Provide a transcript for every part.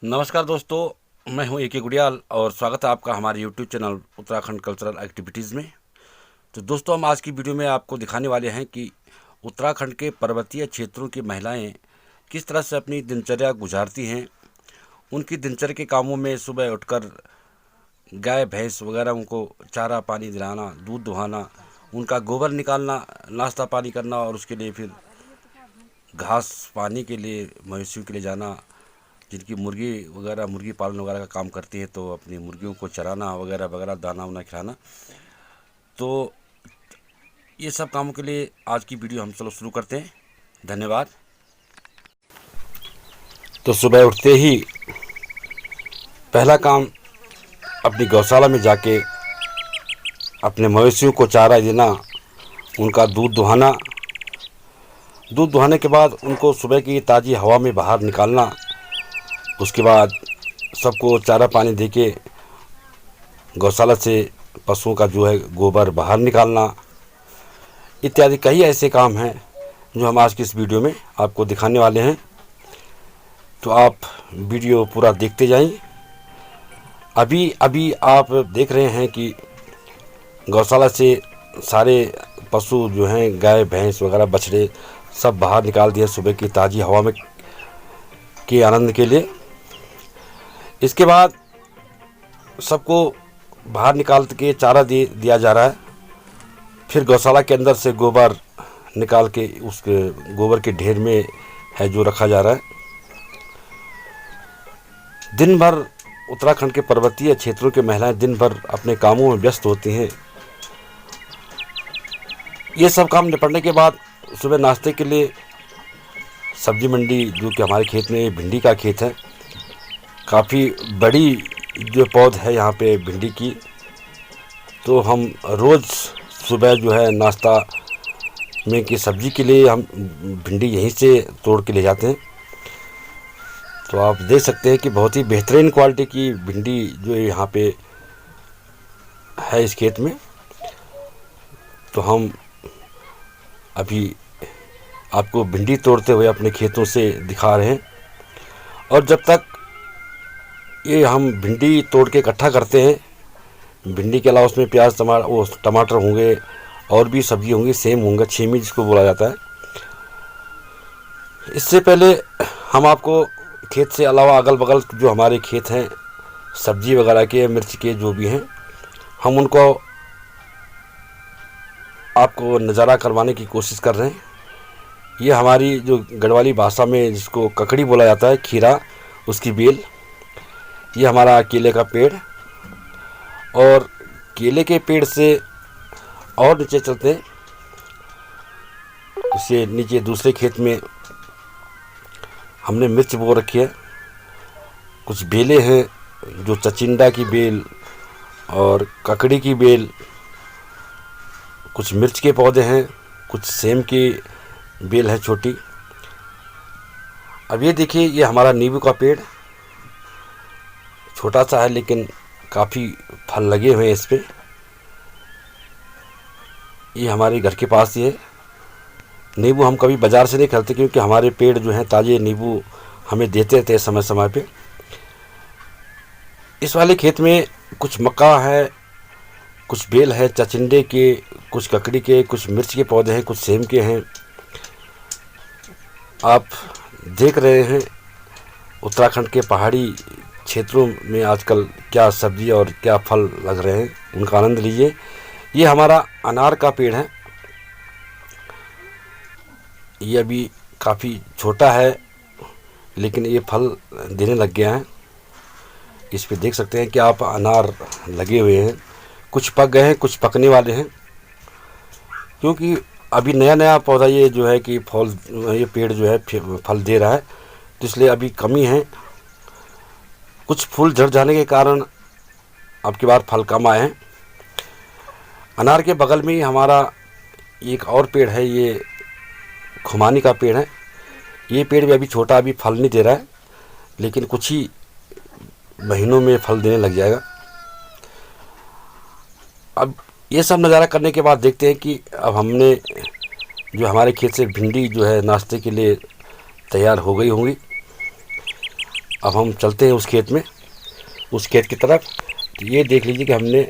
नमस्कार दोस्तों, मैं हूं ए.के. गुडियाल और स्वागत है आपका हमारे YouTube channel Uttarakhand cultural activities में। तो दोस्तों, हम आज की वीडियो में आपको दिखाने वाले हैं कि उत्तराखंड के पर्वतीय क्षेत्रों की महिलाएं किस तरह से अपनी दिनचर्या गुजारती हैं। उनकी दिनचर्या के कामों में सुबह उठकर गाय भैंस वगैरह उनको चारा पानी दिलाना, दूध दुहाना, उनका गोबर निकालना, नाश्ता पानी करना और उसके लिए फिर घास पानी के लिए मवेशियों के लिए जाना। जिनकी मुर्गी वगैरह मुर्गी पालन वगैरह का काम करती है तो अपनी मुर्गियों को चराना वगैरह वगैरह, दाना वाना खिलाना। तो ये सब कामों के लिए आज की वीडियो हम चलो शुरू करते हैं। धन्यवाद। तो सुबह उठते ही पहला काम अपनी गौशाला में जाके अपने मवेशियों को चारा देना, उनका दूध दुहाना। दूध दुहाने के बाद उनको सुबह की ताज़ी हवा में बाहर निकालना। उसके बाद सबको चारा पानी देके गौशाला से पशुओं का जो है गोबर बाहर निकालना इत्यादि कई ऐसे काम हैं जो हम आज की इस वीडियो में आपको दिखाने वाले हैं। तो आप वीडियो पूरा देखते जाइए। अभी अभी आप देख रहे हैं कि गौशाला से सारे पशु जो हैं गाय भैंस वगैरह बछड़े सब बाहर निकाल दिए सुबह की ताज़ी हवा में के आनंद के लिए। इसके बाद सबको बाहर निकाल के चारा दिया जा रहा है। फिर गौशाला के अंदर से गोबर निकाल के उस गोबर के ढेर में है जो रखा जा रहा है। दिन भर उत्तराखंड के पर्वतीय क्षेत्रों के महिलाएं दिन भर अपने कामों में व्यस्त होती हैं। ये सब काम निपटने के बाद सुबह नाश्ते के लिए सब्जी मंडी, जो कि हमारे खेत में भिंडी का खेत है, काफ़ी बड़ी जो पौध है यहाँ पे भिंडी की, तो हम रोज़ सुबह जो है नाश्ता में की सब्ज़ी के लिए हम भिंडी यहीं से तोड़ के ले जाते हैं। तो आप देख सकते हैं कि बहुत ही बेहतरीन क्वालिटी की भिंडी जो यहाँ पे है इस खेत में। तो हम अभी आपको भिंडी तोड़ते हुए अपने खेतों से दिखा रहे हैं। और जब तक ये हम भिंडी तोड़ के इकट्ठा करते हैं, भिंडी के अलावा उसमें प्याज टमाटर होंगे और भी सब्ज़ी होंगी, सेम होंगे, छीमी जिसको बोला जाता है। इससे पहले हम आपको खेत से अलावा अगल बगल जो हमारे खेत हैं सब्ज़ी वगैरह के, मिर्च के जो भी हैं, हम उनको आपको नज़ारा करवाने की कोशिश कर रहे हैं। ये हमारी जो गढ़वाली भाषा में जिसको ककड़ी बोला जाता है, खीरा, उसकी बेल। ये हमारा केले का पेड़। और केले के पेड़ से और नीचे चलते हैं, उससे नीचे दूसरे खेत में हमने मिर्च बो रखी है। कुछ बेलें हैं जो चचिंडा की बेल और ककड़ी की बेल, कुछ मिर्च के पौधे हैं, कुछ सेम की बेल है छोटी। अब ये देखिए, ये हमारा नींबू का पेड़ छोटा सा है लेकिन काफ़ी फल लगे हुए हैं इस पे। ये हमारे घर के पास ही है। नींबू हम कभी बाज़ार से नहीं खरीदते क्योंकि हमारे पेड़ जो हैं ताज़े नींबू हमें देते थे समय समय पे। इस वाले खेत में कुछ मक्का है, कुछ बेल है चचिंडे के, कुछ ककड़ी के, कुछ मिर्च के पौधे हैं, कुछ सेम के हैं। आप देख रहे हैं उत्तराखंड के पहाड़ी क्षेत्रों में आजकल क्या सब्जी और क्या फल लग रहे हैं, उनका आनंद लीजिए। ये हमारा अनार का पेड़ है। ये अभी काफ़ी छोटा है लेकिन ये फल देने लग गया है। इस पे देख सकते हैं कि आप अनार लगे हुए हैं, कुछ पक गए हैं, कुछ पकने वाले हैं। क्योंकि अभी नया नया पौधा ये जो है कि ये पेड़ जो है फल दे रहा है, तो इसलिए अभी कमी है। कुछ फूल झड़ जाने के कारण अब की बार फल कम आए हैं। अनार के बगल में ही हमारा एक और पेड़ है, ये खुमानी का पेड़ है। ये पेड़ भी अभी छोटा, अभी फल नहीं दे रहा है लेकिन कुछ ही महीनों में फल देने लग जाएगा। अब ये सब नज़ारा करने के बाद देखते हैं कि अब हमने जो हमारे खेत से भिंडी जो है नाश्ते के लिए तैयार हो गई होंगी। अब हम चलते हैं उस खेत में, उस खेत की तरफ। तो ये देख लीजिए कि हमने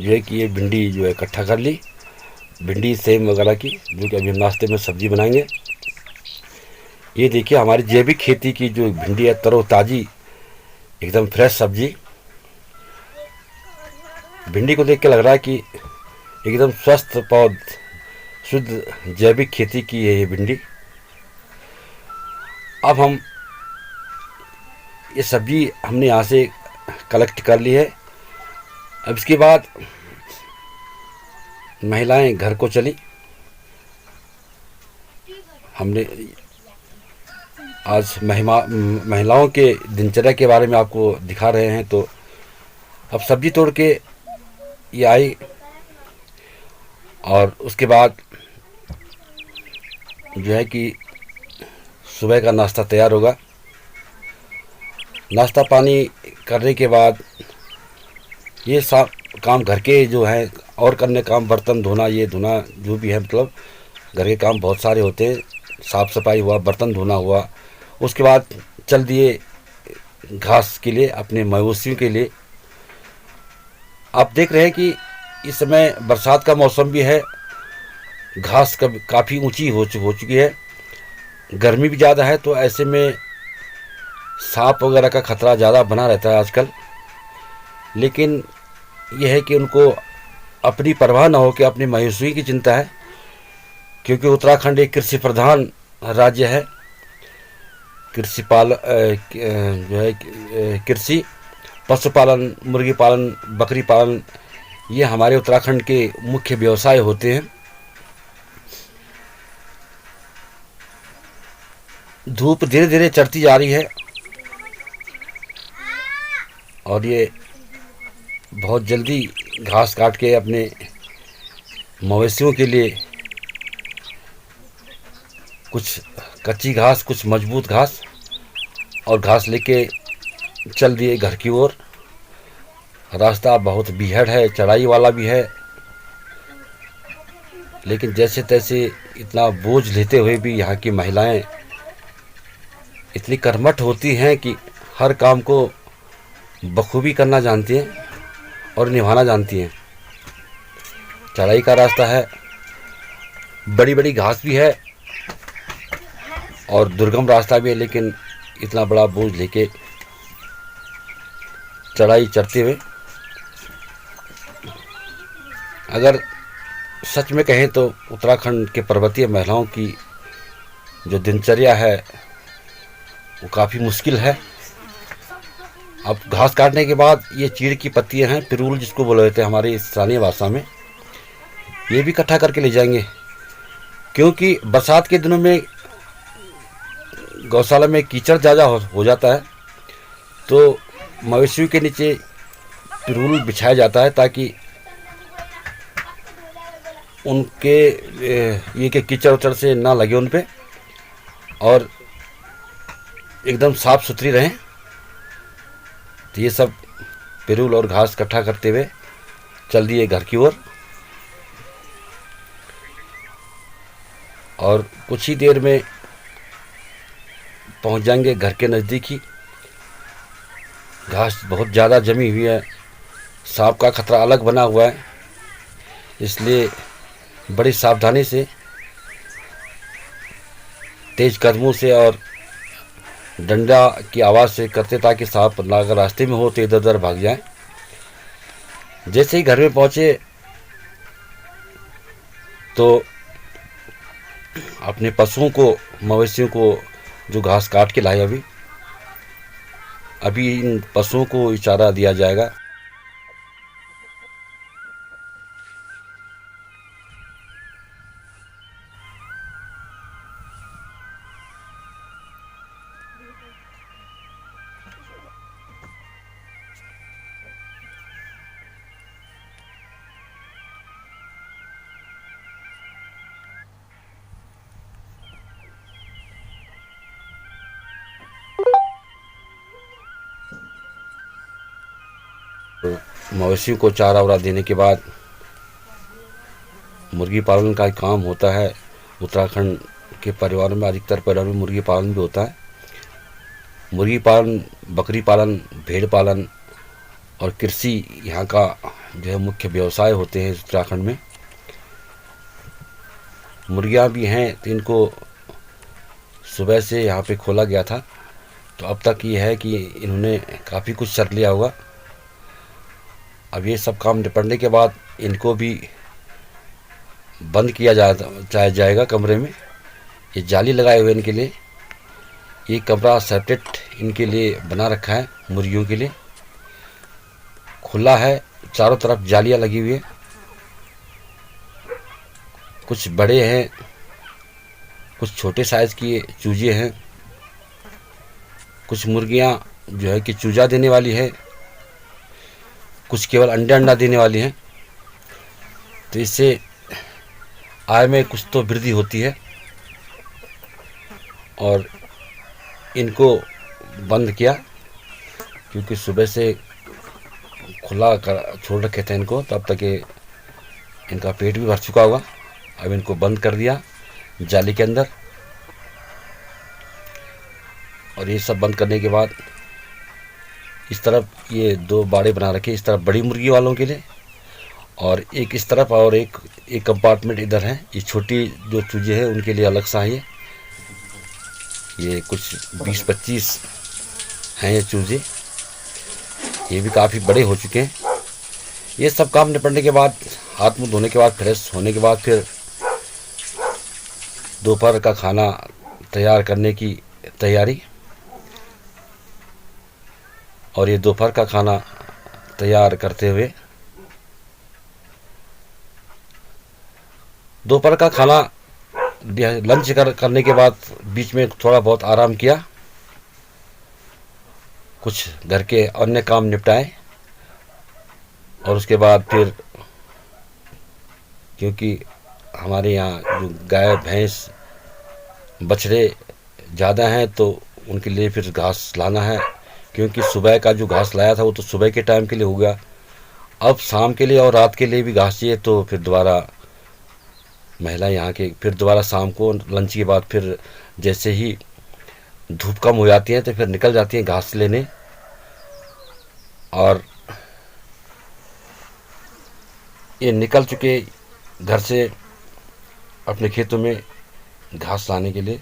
जो है कि ये भिंडी जो है इकट्ठा कर ली, भिंडी सेम वगैरह की, जो कि अभी हम नाश्ते में सब्ज़ी बनाएंगे। ये देखिए हमारी जैविक खेती की जो भिंडी है, तरोताज़ी एकदम फ्रेश सब्जी। भिंडी को देख के लग रहा है कि एकदम स्वस्थ पौध, शुद्ध जैविक खेती की है ये भिंडी। अब हम ये सब्जी हमने यहाँ से कलेक्ट कर ली है। अब इसके बाद महिलाएं घर को चली। हमने आज महिलाओं के दिनचर्या के बारे में आपको दिखा रहे हैं। तो अब सब्जी तोड़ के ये आई और उसके बाद जो है कि सुबह का नाश्ता तैयार होगा। नाश्ता पानी करने के बाद ये सब काम घर के जो है और करने काम, बर्तन धोना, ये धोना, जो भी है, मतलब घर के काम बहुत सारे होते हैं। साफ़ सफाई हुआ, बर्तन धोना हुआ, उसके बाद चल दिए घास के लिए, अपने मवेशियों के लिए। आप देख रहे हैं कि इस समय बरसात का मौसम भी है, घास काफ़ी ऊंची हो चुकी है, गर्मी भी ज़्यादा है। तो ऐसे में सांप वगैरह का खतरा ज़्यादा बना रहता है आजकल। लेकिन यह है कि उनको अपनी परवाह न हो कि अपनी मवेशियों की चिंता है, क्योंकि उत्तराखंड एक कृषि प्रधान राज्य है। जो है कृषि, पशुपालन, मुर्गी पालन, बकरी पालन, ये हमारे उत्तराखंड के मुख्य व्यवसाय होते हैं। धूप धीरे धीरे चढ़ती जा रही है और ये बहुत जल्दी घास काट के अपने मवेशियों के लिए कुछ कच्ची घास, कुछ मजबूत घास और घास लेके चल दिए घर की ओर। रास्ता बहुत बीहड़ है, चढ़ाई वाला भी है, लेकिन जैसे तैसे इतना बोझ लेते हुए भी यहाँ की महिलाएं इतनी कर्मठ होती हैं कि हर काम को बखूबी करना जानती हैं और निभाना जानती हैं। चढ़ाई का रास्ता है, बड़ी बड़ी घास भी है और दुर्गम रास्ता भी है, लेकिन इतना बड़ा बोझ लेके चढ़ाई चढ़ते हुए, अगर सच में कहें तो उत्तराखंड के पर्वतीय महिलाओं की जो दिनचर्या है वो काफ़ी मुश्किल है। अब घास काटने के बाद ये चीड़ की पत्तियां हैं, पिरूल जिसको बोले जाते हैं हमारी स्थानीय भाषा में, ये भी इकट्ठा करके ले जाएंगे, क्योंकि बरसात के दिनों में गौशाला में कीचड़ ज़्यादा हो जाता है। तो मवेशियों के नीचे पिरूल बिछाया जाता है ताकि उनके ये के कीचड़ उचड़ से ना लगे उन पे और एकदम साफ़ सुथरी रहें। तो ये सब पिरूल और घास इकट्ठा करते हुए चल दिए घर की ओर और कुछ ही देर में पहुंच जाएंगे घर के नज़दीक ही। घास बहुत ज़्यादा जमी हुई है, सांप का खतरा अलग बना हुआ है, इसलिए बड़ी सावधानी से, तेज कदमों से और डंडा की आवाज़ से करते ताकि सांप ना अगर रास्ते में हो तो इधर उधर भाग जाए। जैसे ही घर में पहुँचे तो अपने पशुओं को, मवेशियों को जो घास काट के लाए, अभी इन पशुओं को इशारा दिया जाएगा। तो मवेशियों को चारा वारा देने के बाद मुर्गी पालन का काम होता है। उत्तराखंड के परिवारों में, अधिकतर परिवारों में मुर्गी पालन भी होता है। मुर्गी पालन, बकरी पालन, भेड़ पालन और कृषि यहाँ का जो है मुख्य व्यवसाय होते हैं उत्तराखंड में। मुर्गियाँ भी हैं, तो इनको सुबह से यहाँ पे खोला गया था, तो अब तक ये है कि इन्होंने काफ़ी कुछ कर लिया होगा। अब ये सब काम निपटने के बाद इनको भी बंद किया जाएगा कमरे में। ये जाली लगाए हुए इनके लिए, ये कमरा सेपरेट इनके लिए बना रखा है। मुर्गियों के लिए खुला है, चारों तरफ जालियां लगी हुई है। कुछ बड़े हैं, कुछ छोटे साइज़ की चूजे हैं, कुछ मुर्गियां जो है कि चूजा देने वाली है, कुछ केवल अंडा देने वाली हैं। तो इससे आय में कुछ तो वृद्धि होती है। और इनको बंद किया क्योंकि सुबह से खुला छोड़ रखे थे इनको, तब तक ये इनका पेट भी भर चुका होगा। अब इनको बंद कर दिया जाली के अंदर। और ये सब बंद करने के बाद इस तरफ ये 2 बाड़े बना रखे, इस तरफ बड़ी मुर्गी वालों के लिए और एक इस तरफ, और एक कंपार्टमेंट इधर है। ये छोटी जो चूजे हैं उनके लिए अलग सा है। ये कुछ 20-25 हैं ये चूजे, ये भी काफ़ी बड़े हो चुके हैं। ये सब काम निपटने के बाद, हाथ मुंह धोने के बाद, फ्रेश होने के बाद फिर दोपहर का खाना तैयार करने की तैयारी। और ये दोपहर का खाना तैयार करते हुए, दोपहर का खाना लंच करने के बाद बीच में थोड़ा बहुत आराम किया, कुछ घर के अन्य काम निपटाए। और उसके बाद फिर, क्योंकि हमारे यहाँ जो गाय भैंस बछड़े ज़्यादा हैं तो उनके लिए फिर घास लाना है। क्योंकि सुबह का जो घास लाया था वो तो सुबह के टाइम के लिए हो गया, अब शाम के लिए और रात के लिए भी घास चाहिए। तो फिर दोबारा महिला यहाँ के फिर दोबारा शाम को लंच के बाद फिर जैसे ही धूप कम हो जाती है तो फिर निकल जाती हैं घास लेने। और ये निकल चुके घर से अपने खेतों में घास लाने के लिए।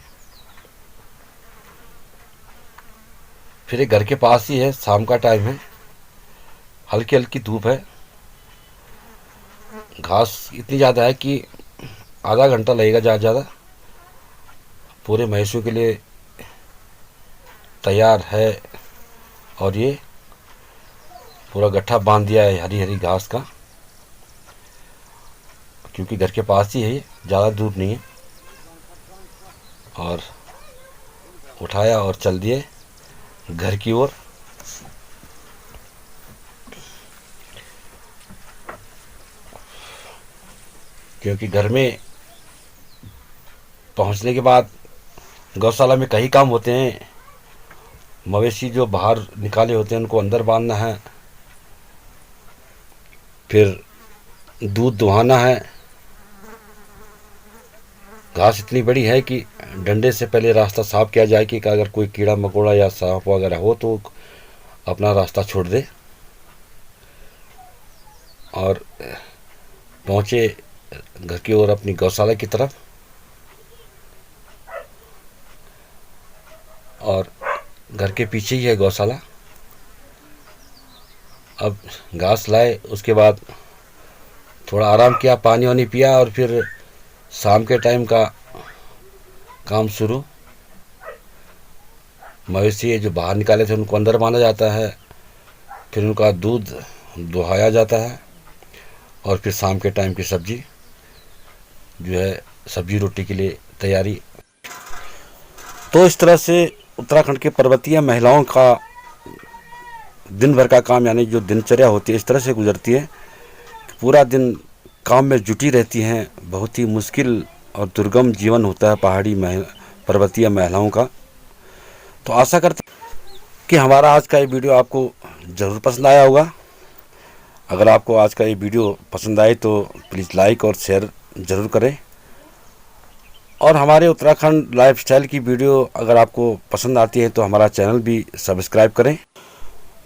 फिर ये घर के पास ही है, शाम का टाइम है, हल्की हल्की धूप है। घास इतनी ज़्यादा है कि आधा घंटा लगेगा ज़्यादा पूरे भैंसों के लिए तैयार है। और ये पूरा गट्ठा बांध दिया है हरी हरी घास का, क्योंकि घर के पास ही है, ये ज़्यादा दूर नहीं है। और उठाया और चल दिए घर की ओर। क्योंकि घर में पहुंचने के बाद गौशाला में कई काम होते हैं। मवेशी जो बाहर निकाले होते हैं उनको अंदर बांधना है, फिर दूध दुहाना है। घास इतनी बड़ी है कि डंडे से पहले रास्ता साफ किया जाए कि अगर कोई कीड़ा मकोड़ा या सांप वगैरह हो तो अपना रास्ता छोड़ दे। और पहुँचे घर की ओर अपनी गौशाला की तरफ। और घर के पीछे ही है गौशाला। अब घास लाए, उसके बाद थोड़ा आराम किया, पानी वानी पिया और फिर शाम के टाइम का काम शुरू। मवेशी जो बाहर निकाले थे उनको अंदर बांधा जाता है, फिर उनका दूध दुहाया जाता है और फिर शाम के टाइम की सब्जी जो है, सब्जी रोटी के लिए तैयारी। तो इस तरह से उत्तराखंड के पर्वतीय महिलाओं का दिन भर का काम, यानी जो दिनचर्या होती है, इस तरह से गुजरती है कि पूरा दिन काम में जुटी रहती हैं। बहुत ही मुश्किल और दुर्गम जीवन होता है पहाड़ी पर्वतीय महिलाओं का। तो आशा करते कि हमारा आज का ये वीडियो आपको ज़रूर पसंद आया होगा। अगर आपको आज का ये वीडियो पसंद आए तो प्लीज़ लाइक और शेयर ज़रूर करें। और हमारे उत्तराखंड लाइफस्टाइल की वीडियो अगर आपको पसंद आती है तो हमारा चैनल भी सब्सक्राइब करें।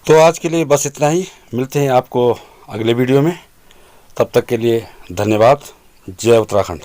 तो आज के लिए बस इतना ही, मिलते हैं आपको अगले वीडियो में। तब तक के लिए धन्यवाद। जय उत्तराखंड।